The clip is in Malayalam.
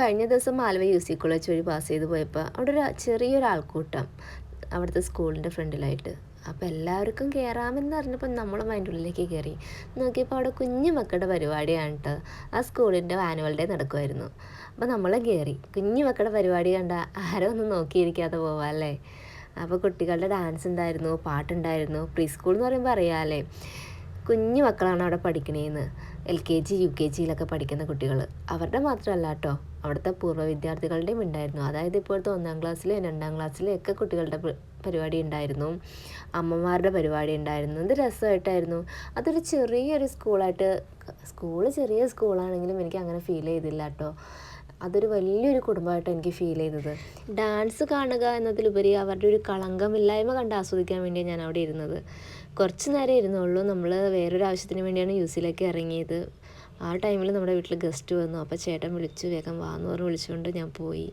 കഴിഞ്ഞ ദിവസം മാലവ യു.സി. കോളേജ് വഴി പാസ് ചെയ്ത് പോയപ്പോൾ അവിടെ ഒരു ചെറിയൊരു ആൾക്കൂട്ടം അവിടുത്തെ സ്കൂളിൻ്റെ ഫ്രണ്ടിലായിട്ട്. അപ്പോൾ എല്ലാവർക്കും കയറാമെന്ന് പറഞ്ഞപ്പോൾ നമ്മൾ അതിൻ്റെ ഉള്ളിലേക്ക് കയറി നോക്കിയപ്പോൾ അവിടെ കുഞ്ഞു മക്കളുടെ പരിപാടിയാണ് കേട്ടോ. ആ സ്കൂളിൻ്റെ ആനുവൽ ഡേ നടക്കുമായിരുന്നു. അപ്പോൾ നമ്മൾ കയറി. കുഞ്ഞു മക്കളുടെ പരിപാടി കണ്ട ആരോ ഒന്നും നോക്കിയിരിക്കാതെ പോവാല്ലേ. അപ്പോൾ കുട്ടികളുടെ ഡാൻസ് ഉണ്ടായിരുന്നു, പാട്ടുണ്ടായിരുന്നു. പ്രീ സ്കൂൾ എന്ന് പറയുമ്പോൾ അറിയാമല്ലേ, കുഞ്ഞു മക്കളാണ് അവിടെ പഠിക്കണേന്ന്. LKG UKGയിലൊക്കെ പഠിക്കുന്ന കുട്ടികൾ. അവരുടെ മാത്രമല്ല കേട്ടോ, അവിടുത്തെ പൂർവ്വ വിദ്യാർത്ഥികളുടെയും ഉണ്ടായിരുന്നു. അതായത് ഇപ്പോഴത്തെ 1-ാം ക്ലാസ്സിലെയും 2-ാം ക്ലാസ്സിലെയും ഒക്കെ കുട്ടികളുടെ പരിപാടി ഉണ്ടായിരുന്നു. അമ്മമാരുടെ പരിപാടി ഉണ്ടായിരുന്നു. എന്ത് രസമായിട്ടായിരുന്നു. അതൊരു ചെറിയൊരു സ്കൂളായിട്ട്, ചെറിയ സ്കൂളാണെങ്കിലും എനിക്ക് അങ്ങനെ ഫീൽ ചെയ്തില്ല കേട്ടോ. അതൊരു വലിയൊരു കുടുംബമായിട്ട് എനിക്ക് ഫീൽ ചെയ്തത്. ഡാൻസ് കാണുക എന്നതിലുപരി അവരുടെ ഒരു കളങ്കമില്ലായ്മ കണ്ട് ആസ്വദിക്കാൻ വേണ്ടിയാണ് ഞാൻ അവിടെ ഇരുന്നത്. കുറച്ച് നേരം ഇരുന്നുള്ളൂ. നമ്മൾ വേറൊരു ആവശ്യത്തിന് വേണ്ടിയാണ് യു.സിയിലേക്ക് ഇറങ്ങിയത്. ആ ടൈമിൽ നമ്മുടെ വീട്ടിൽ ഗസ്റ്റ് വന്നു. അപ്പോൾ ചേട്ടൻ വിളിച്ചു, വേഗം വാന്ന് പറഞ്ഞ് വിളിച്ചുകൊണ്ട് ഞാൻ പോയി.